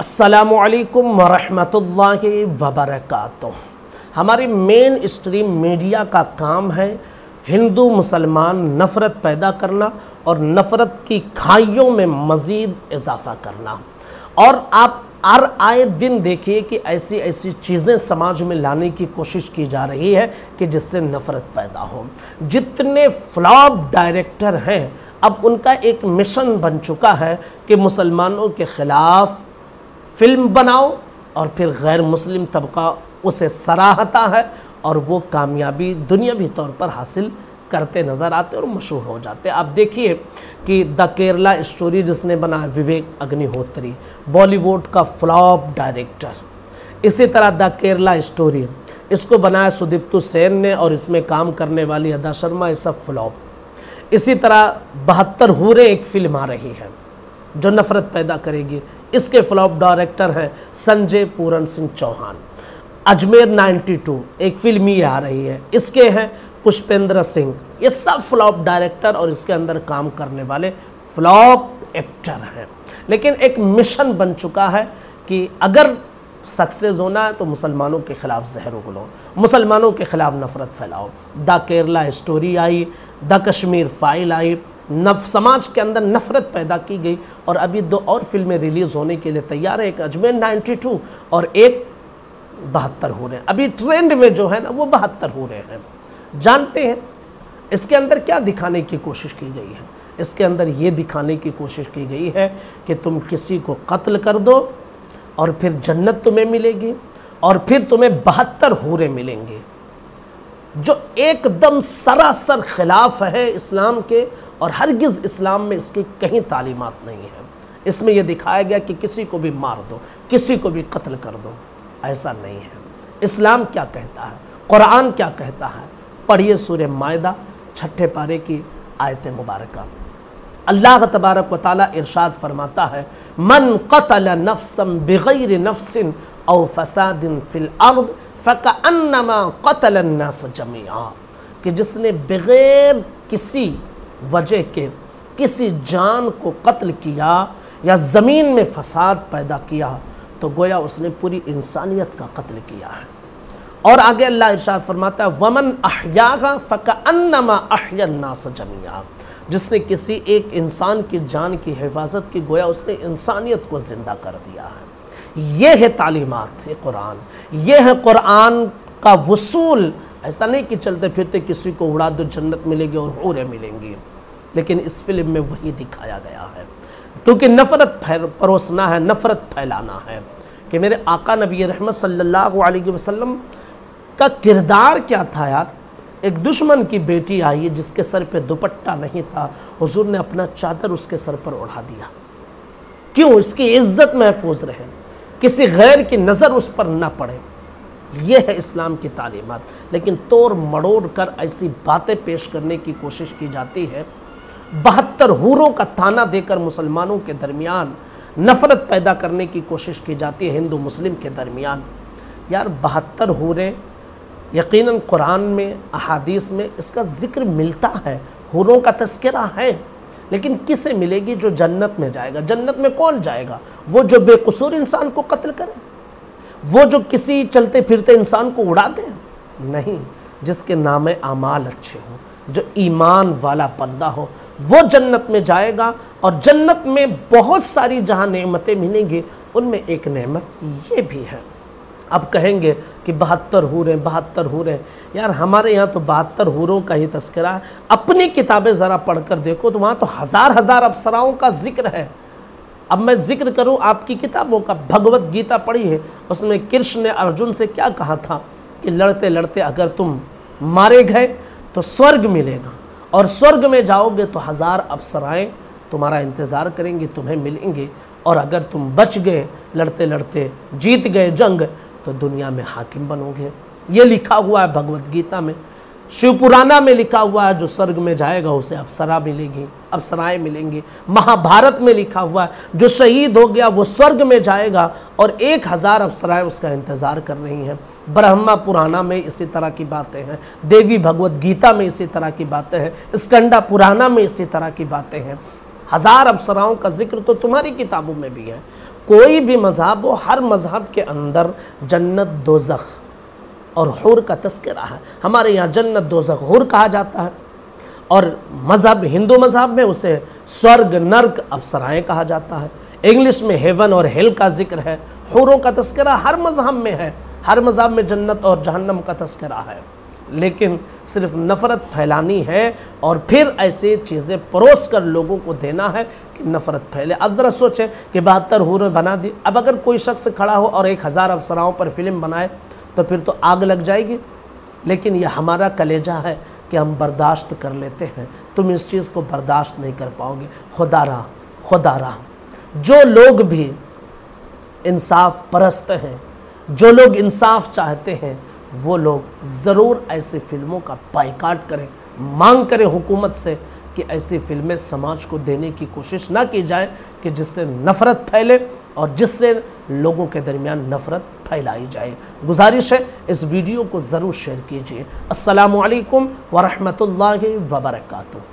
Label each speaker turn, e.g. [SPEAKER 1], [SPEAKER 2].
[SPEAKER 1] अस्सलामुअलैकुम वरहमतुल्लाहि वबरकातुह। हमारी मेन स्ट्रीम मीडिया का काम है हिंदू मुसलमान नफ़रत पैदा करना और नफ़रत की खाइयों में मज़ीद इजाफ़ा करना। और आप हर आए दिन देखिए कि ऐसी ऐसी चीज़ें समाज में लाने की कोशिश की जा रही है कि जिससे नफ़रत पैदा हो। जितने फ्लॉप डायरेक्टर हैं अब उनका एक मिशन बन चुका है कि मुसलमानों के ख़िलाफ़ फिल्म बनाओ और फिर गैर मुस्लिम तबका उसे सराहता है और वो कामयाबी दुनियावी तौर पर हासिल करते नज़र आते और मशहूर हो जाते। आप देखिए कि द केरला स्टोरी जिसने बनाया विवेक अग्निहोत्री, बॉलीवुड का फ्लॉप डायरेक्टर। इसी तरह द केरला स्टोरी इसको बनाया सुदीप्तु सेन ने और इसमें काम करने वाली अदा शर्मा, ये सब फ्लॉप। इसी तरह 72 हूरें एक फिल्म आ रही है जो नफ़रत पैदा करेगी, इसके फ्लॉप डायरेक्टर हैं संजय पूरन सिंह चौहान। अजमेर 92 एक फिल्म ये आ रही है, इसके हैं पुष्पेंद्र सिंह। ये सब फ्लॉप डायरेक्टर और इसके अंदर काम करने वाले फ्लॉप एक्टर हैं। लेकिन एक मिशन बन चुका है कि अगर सक्सेस होना है तो मुसलमानों के ख़िलाफ़ जहर उगलो, मुसलमानों के ख़िलाफ़ नफ़रत फैलाओ। द केरला स्टोरी आई, द कश्मीर फाइल आई, समाज के अंदर नफ़रत पैदा की गई। और अभी 2 और फिल्में रिलीज़ होने के लिए तैयार है, एक अजमेर 92 और एक 72 हो रहे हैं। अभी ट्रेंड में जो है ना वो 72 हो रहे हैं। जानते हैं इसके अंदर क्या दिखाने की कोशिश की गई है? इसके अंदर ये दिखाने की कोशिश की गई है कि तुम किसी को कत्ल कर दो और फिर जन्नत तुम्हें मिलेगी और फिर तुम्हें 72 हूरें मिलेंगे, जो एकदम सरासर खिलाफ है इस्लाम के। और हरगिज़ इस्लाम में इसकी कहीं तालीमात नहीं है। इसमें यह दिखाया गया कि किसी को भी मार दो, किसी को भी कत्ल कर दो, ऐसा नहीं है। इस्लाम क्या कहता है, कुरान क्या कहता है? पढ़िए सूरह मायदा 6ठे पारे की आयत मुबारका। अल्लाह तबारक व तआला इरशाद फरमाता है, मन क़तल नफ्सन बिग़ैर नफ्सिन औ फ़सादिन फ़िल अर्द फ़कअन्नमा क़तल अन्नास जमीआ, कि जिसने बग़ैर किसी वजह के किसी जान को कत्ल किया या ज़मीन में फ़साद पैदा किया तो गोया उसने पूरी इंसानियत का कत्ल किया है। और आगे अल्लाह इरशाद फरमाता है, वमन अहयाहा फ़कअन्नमा अहया अन्नास जमीआ, जिसने किसी एक इंसान की जान की हिफाजत की गोया उसने इंसानियत को ज़िंदा कर दिया है। ये है तालीमात है कुरान, ये है कुरान का वसूल। ऐसा नहीं कि चलते फिरते किसी को उड़ा दो जन्नत मिलेगी और हूरें मिलेंगी। लेकिन इस फिल्म में वही दिखाया गया है, क्योंकि नफ़रत परोसना है, नफ़रत फैलाना है। कि मेरे आका नबी रहमत सल्लल्लाहु अलैहि वसल्लम का किरदार क्या था यार। एक दुश्मन की बेटी आई जिसके सर पे दुपट्टा नहीं था, हुजूर ने अपना चादर उसके सर पर उड़ा दिया। क्यों? इसकी इज्जत महफूज रहे, किसी गैर की नज़र उस पर ना पड़े। यह है इस्लाम की तालीमात। लेकिन तोड़ मड़ोड़ कर ऐसी बातें पेश करने की कोशिश की जाती है, 72 हूरों का ताना देकर मुसलमानों के दरमियान नफ़रत पैदा करने की कोशिश की जाती है हिंदू मुस्लिम के दरमियान। यार 72 हूरें यकीनन कुरान में अहादीस में इसका ज़िक्र मिलता है, हूरों का तज़किरा है। लेकिन किसे मिलेगी? जो जन्नत में जाएगा। जन्नत में कौन जाएगा? वो जो बेकसूर इंसान को कत्ल करे, वो जो किसी चलते फिरते इंसान को उड़ा दे? नहीं, जिसके नामे आमाल अच्छे हों, जो ईमान वाला बंदा हो, वो जन्नत में जाएगा। और जन्नत में बहुत सारी जहाँ नेमतें मिलेंगी उनमें एक नेमत ये भी है। अब कहेंगे कि 72 हूरें, 72 हूरें। यार हमारे यहाँ तो 72 हूरों का ही तज़किरा है। अपनी किताबें ज़रा पढ़कर देखो तो वहाँ तो हज़ार हज़ार अप्सराओं का जिक्र है। अब मैं जिक्र करूँ आपकी किताबों का, भगवत गीता पढ़ी है, उसमें कृष्ण ने अर्जुन से क्या कहा था कि लड़ते लड़ते अगर तुम मारे गए तो स्वर्ग मिलेगा और स्वर्ग में जाओगे तो हज़ार अप्सराएँ तुम्हारा इंतज़ार करेंगी, तुम्हें मिलेंगी। और अगर तुम बच गए, लड़ते लड़ते जीत गए जंग, तो दुनिया में हाकिम बनोगे। ये लिखा हुआ है भगवत गीता में। शिवपुराना में लिखा हुआ है जो स्वर्ग में जाएगा उसे अप्सरा मिलेगी, अप्सराएँ मिलेंगी। महाभारत में लिखा हुआ है जो शहीद हो गया वो स्वर्ग में जाएगा और 1000 अप्सराएँ उसका इंतज़ार कर रही हैं। ब्रह्मा पुराना में इसी तरह की बातें हैं, देवी भगवत गीता में इसी तरह की बातें हैं, स्कंदा पुराना में इसी तरह की बातें हैं। 1000 अप्सराओं का जिक्र तो तुम्हारी किताबों में भी है। कोई भी मज़हब हो, हर मज़हब के अंदर जन्नत दोज़ख और हुर का तस्करा है। हमारे यहाँ जन्नत दोज़ख हुर कहा जाता है, और मज़हब हिंदू मज़हब में उसे स्वर्ग नर्क अप्सराएँ कहा जाता है। इंग्लिश में हेवन और हेल का जिक्र है। हुरों का तस्करा हर मज़हब में है, हर मज़हब में जन्नत और जहन्नम का तस्करा है। लेकिन सिर्फ नफ़रत फैलानी है और फिर ऐसी चीज़ें परोस कर लोगों को देना है कि नफ़रत फैले। अब ज़रा सोचें कि 72 हूरें बना दी, अब अगर कोई शख्स खड़ा हो और 1000 अप्सराओं पर फिल्म बनाए तो फिर तो आग लग जाएगी। लेकिन यह हमारा कलेजा है कि हम बर्दाश्त कर लेते हैं, तुम इस चीज़ को बर्दाश्त नहीं कर पाओगे। खुदारा जो लोग भी इंसाफ परस्त हैं, जो लोग इंसाफ चाहते हैं, वो लोग ज़रूर ऐसी फिल्मों का बायकाट करें, मांग करें हुकूमत से कि ऐसी फिल्में समाज को देने की कोशिश ना की जाए कि जिससे नफ़रत फैले और जिससे लोगों के दरमियान नफ़रत फैलाई जाए। गुजारिश है इस वीडियो को ज़रूर शेयर कीजिए। अस्सलामु अलैकुम व रहमतुल्लाहि व बरकातुहू।